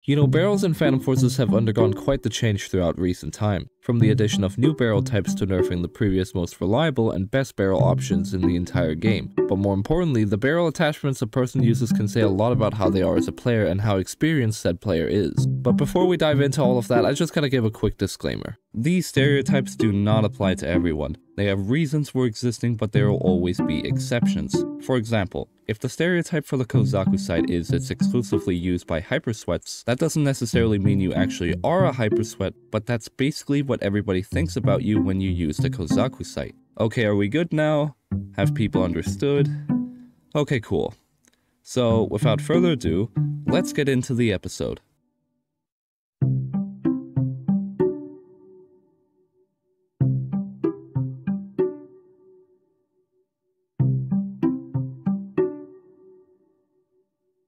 You know, barrels in Phantom Forces have undergone quite the change throughout recent time, from the addition of new barrel types to nerfing the previous most reliable and best barrel options in the entire game. But more importantly, the barrel attachments a person uses can say a lot about how they are as a player and how experienced said player is. But before we dive into all of that, I just gotta give a quick disclaimer. These stereotypes do not apply to everyone. They have reasons for existing, but there will always be exceptions. For example, if the stereotype for the Kozaku site is it's exclusively used by hypersweats, that doesn't necessarily mean you actually are a hypersweat, but that's basically what everybody thinks about you when you use the Kozaku site. Okay, are we good now? Have people understood? Okay, cool. So, without further ado, let's get into the episode.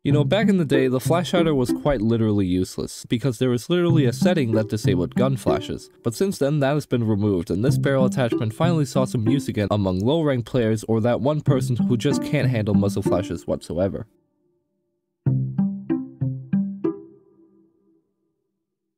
You know, back in the day, the flash hider was quite literally useless, because there was literally a setting that disabled gun flashes. But since then, that has been removed, and this barrel attachment finally saw some use again among low-ranked players or that one person who just can't handle muzzle flashes whatsoever.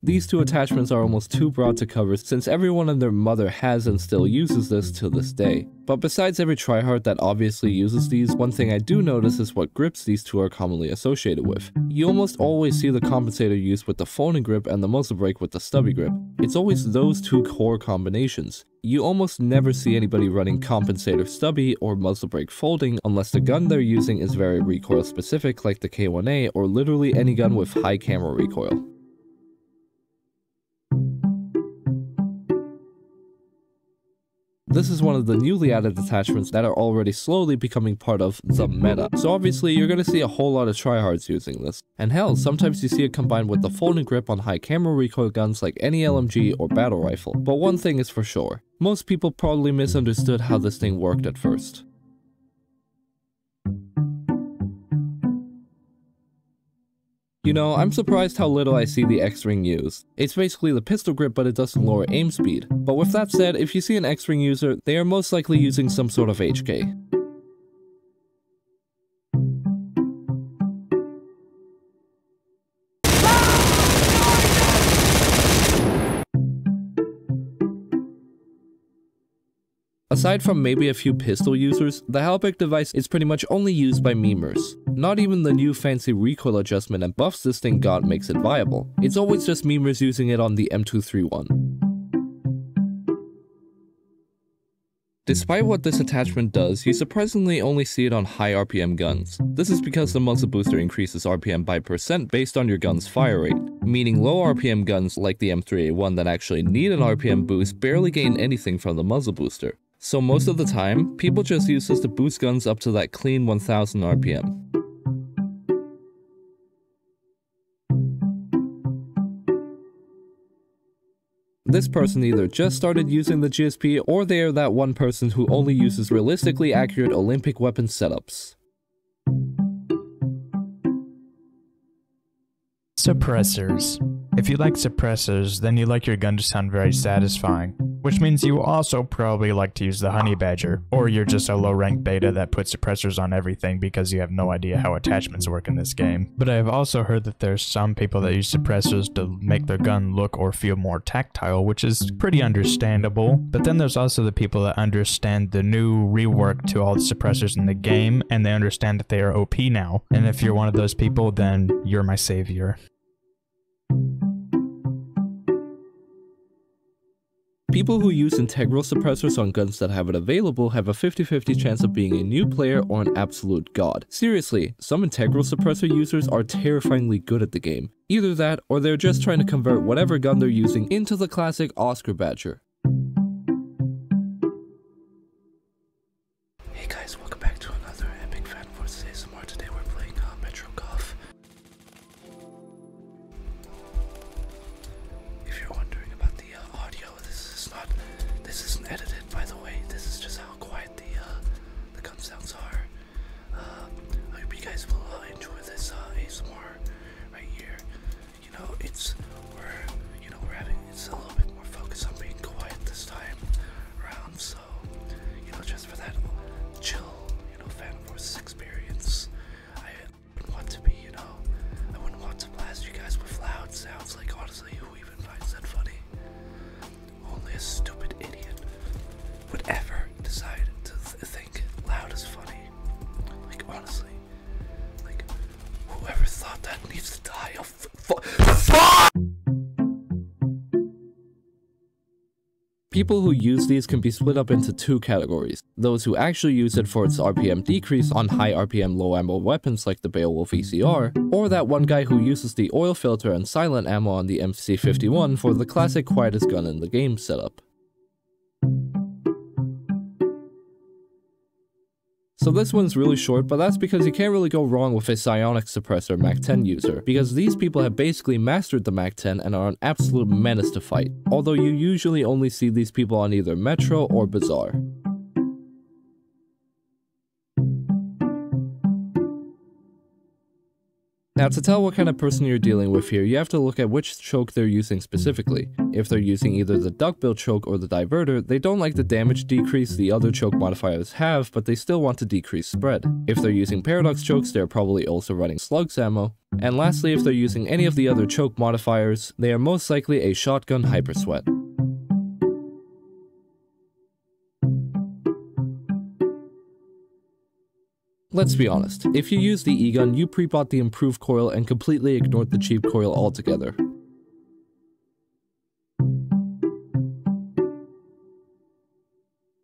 These two attachments are almost too broad to cover since everyone and their mother has and still uses this to this day. But besides every tryhard that obviously uses these, one thing I do notice is what grips these two are commonly associated with. You almost always see the Compensator used with the folding grip and the Muzzle Brake with the stubby grip. It's always those two core combinations. You almost never see anybody running Compensator stubby or Muzzle Brake folding unless the gun they're using is very recoil specific like the K1A or literally any gun with high camera recoil. This is one of the newly added attachments that are already slowly becoming part of the meta. So obviously you're going to see a whole lot of tryhards using this. And hell, sometimes you see it combined with the folding grip on high camera recoil guns like any LMG or battle rifle. But one thing is for sure, most people probably misunderstood how this thing worked at first. You know, I'm surprised how little I see the X-Ring used. It's basically the pistol grip, but it doesn't lower aim speed. But with that said, if you see an X-Ring user, they are most likely using some sort of HK. Aside from maybe a few pistol users, the Halbek Device is pretty much only used by memers. Not even the new fancy recoil adjustment and buffs this thing got makes it viable. It's always just memers using it on the M231. Despite what this attachment does, you surprisingly only see it on high RPM guns. This is because the Muzzle Booster increases RPM by % based on your gun's fire rate, meaning low RPM guns like the M3A1 that actually need an RPM boost barely gain anything from the Muzzle Booster. So most of the time, people just use this to boost guns up to that clean 1000 RPM. This person either just started using the GSP or they are that one person who only uses realistically accurate Olympic weapon setups. Suppressors. If you like suppressors, then you like your gun to sound very satisfying, which means you also probably like to use the Honey Badger, or you're just a low-ranked beta that puts suppressors on everything because you have no idea how attachments work in this game. But I've also heard that there's some people that use suppressors to make their gun look or feel more tactile, which is pretty understandable. But then there's also the people that understand the new rework to all the suppressors in the game, and they understand that they are OP now. And if you're one of those people, then you're my savior. People who use integral suppressors on guns that have it available have a 50-50 chance of being a new player or an absolute god. Seriously, some integral suppressor users are terrifyingly good at the game. Either that, or they're just trying to convert whatever gun they're using into the classic Oscar Badger. Hey guys, welcome back to another epic Phantom Forces ASMR. Today we're playing Metro Golf. If you're wondering about the audio, this isn't edited, by the way. This is just how quiet the gun sounds are. I hope you guys will enjoy this ASMR right here. You know, it's a little bit more focused on being quiet this time around. So, you know, just for that chill, Phantom Forces experience, I wouldn't want to be, I wouldn't want to blast you guys with loud People who use these can be split up into two categories: those who actually use it for its RPM decrease on high RPM low ammo weapons like the Beowulf ECR, or that one guy who uses the oil filter and silent ammo on the MC51 for the classic quietest gun in the game setup. So this one's really short, but that's because you can't really go wrong with a Sionics Suppressor MAC-10 user, because these people have basically mastered the MAC-10 and are an absolute menace to fight, although you usually only see these people on either Metro or Bazaar. Now, to tell what kind of person you're dealing with here, you have to look at which choke they're using specifically. If they're using either the duckbill choke or the diverter, they don't like the damage decrease the other choke modifiers have, but they still want to decrease spread. If they're using paradox chokes, they're probably also running slugs ammo. And lastly, if they're using any of the other choke modifiers, they are most likely a shotgun hypersweat. Let's be honest, if you use the E-gun, you pre-bought the improved coil and completely ignored the cheap coil altogether.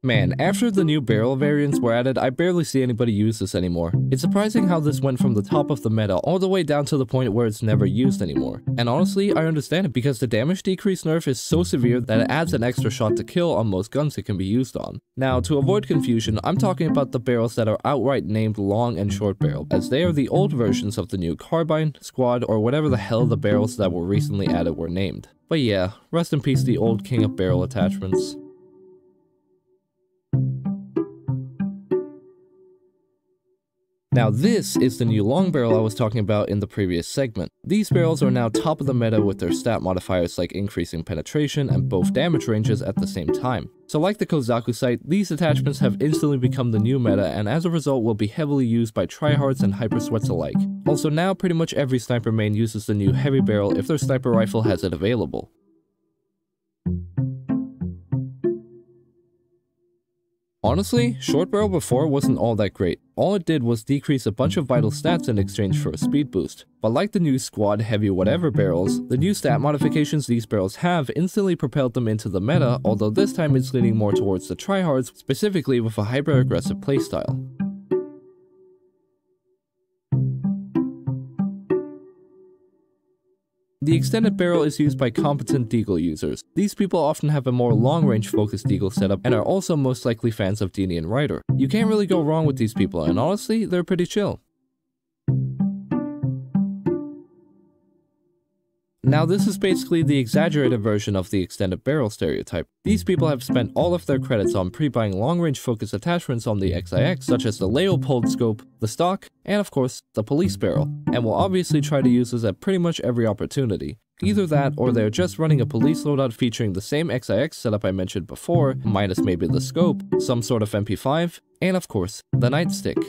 Man, after the new barrel variants were added, I barely see anybody use this anymore. It's surprising how this went from the top of the meta all the way down to the point where it's never used anymore. And honestly, I understand it because the damage decrease nerf is so severe that it adds an extra shot to kill on most guns it can be used on. Now, to avoid confusion, I'm talking about the barrels that are outright named long and short barrel, as they are the old versions of the new Carbine, Squad, or whatever the hell the barrels that were recently added were named. But yeah, rest in peace the old king of barrel attachments. Now this is the new long barrel I was talking about in the previous segment. These barrels are now top of the meta with their stat modifiers like increasing penetration and both damage ranges at the same time. So like the Kozaku site, these attachments have instantly become the new meta and as a result will be heavily used by tryhards and hypersweats alike. Also now pretty much every sniper main uses the new heavy barrel if their sniper rifle has it available. Honestly, short barrel before wasn't all that great. All it did was decrease a bunch of vital stats in exchange for a speed boost. But like the new squad heavy whatever barrels, the new stat modifications these barrels have instantly propelled them into the meta, although this time it's leaning more towards the tryhards, specifically with a hyper-aggressive playstyle. The extended barrel is used by competent deagle users. These people often have a more long-range focused deagle setup and are also most likely fans of Dini and Ryder. You can't really go wrong with these people and honestly, they're pretty chill. Now this is basically the exaggerated version of the extended barrel stereotype. These people have spent all of their credits on pre-buying long-range focus attachments on the XIX, such as the Leopold scope, the stock, and of course, the police barrel, and will obviously try to use this at pretty much every opportunity. Either that, or they're just running a police loadout featuring the same XIX setup I mentioned before, minus maybe the scope, some sort of MP5, and of course, the nightstick.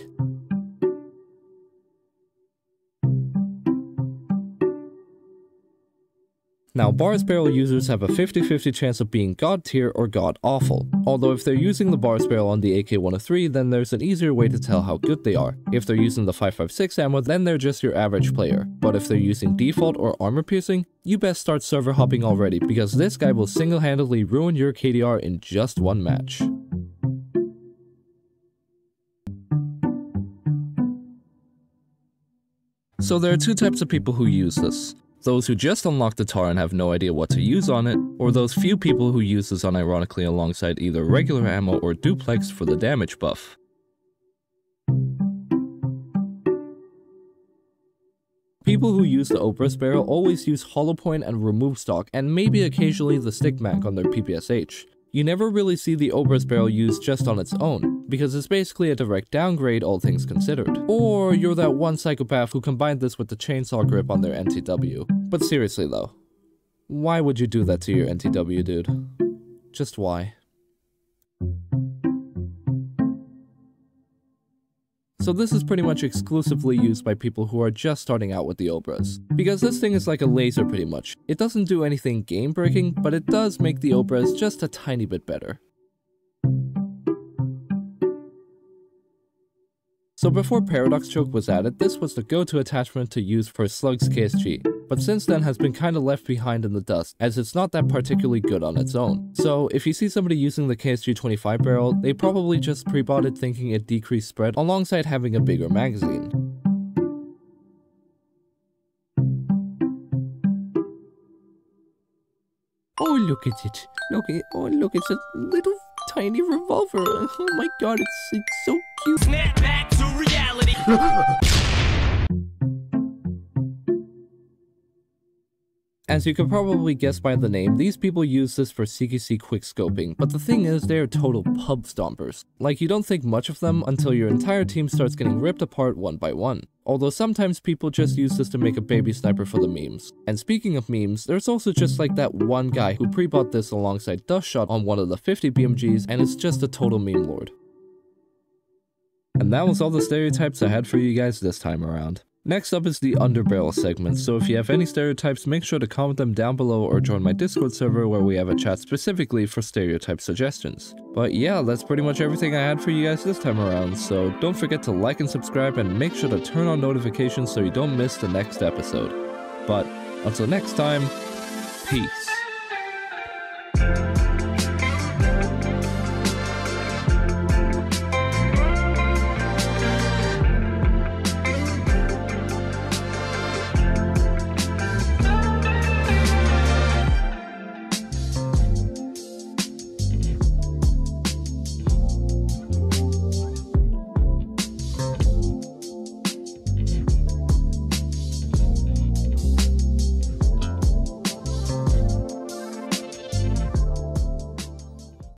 Now, Bars Barrel users have a 50-50 chance of being God tier or God awful. Although if they're using the Bars Barrel on the AK-103, then there's an easier way to tell how good they are. If they're using the 5.56 ammo, then they're just your average player. But if they're using default or armor piercing, you best start server hopping already, because this guy will single-handedly ruin your KDR in just one match. So there are two types of people who use this. Those who just unlocked the TAR and have no idea what to use on it, or those few people who use this unironically alongside either regular ammo or duplex for the damage buff. People who use the Obrez barrel always use hollow point and remove stock, and maybe occasionally the stick mag on their PPSH. You never really see the Obrez barrel used just on its own, because it's basically a direct downgrade all things considered. Or you're that one psychopath who combined this with the chainsaw grip on their NTW. But seriously though, why would you do that to your NTW, dude? Just why? So this is pretty much exclusively used by people who are just starting out with the Obrez. Because this thing is like a laser pretty much. It doesn't do anything game breaking, but it does make the Obrez just a tiny bit better. So before Paradox Choke was added, this was the go-to attachment to use for Slugs KSG. but since then has been kinda left behind in the dust, as it's not that particularly good on its own. So if you see somebody using the KSG25 barrel, they probably just pre-bought it thinking it decreased spread alongside having a bigger magazine. Oh, look at it. Look, it's a little tiny revolver. Oh my god, it's so cute. Snap back to reality. As you can probably guess by the name, these people use this for CQC quickscoping, but the thing is, they are total pub stompers. Like, you don't think much of them until your entire team starts getting ripped apart one by one. Although sometimes people just use this to make a baby sniper for the memes. And speaking of memes, there's also just like that one guy who pre-bought this alongside Dust Shot on one of the 50 BMGs, and it's just a total meme lord. And that was all the stereotypes I had for you guys this time around. Next up is the underbarrel segment, so if you have any stereotypes, make sure to comment them down below or join my Discord server where we have a chat specifically for stereotype suggestions. But yeah, that's pretty much everything I had for you guys this time around, so don't forget to like and subscribe and make sure to turn on notifications so you don't miss the next episode. But until next time, peace.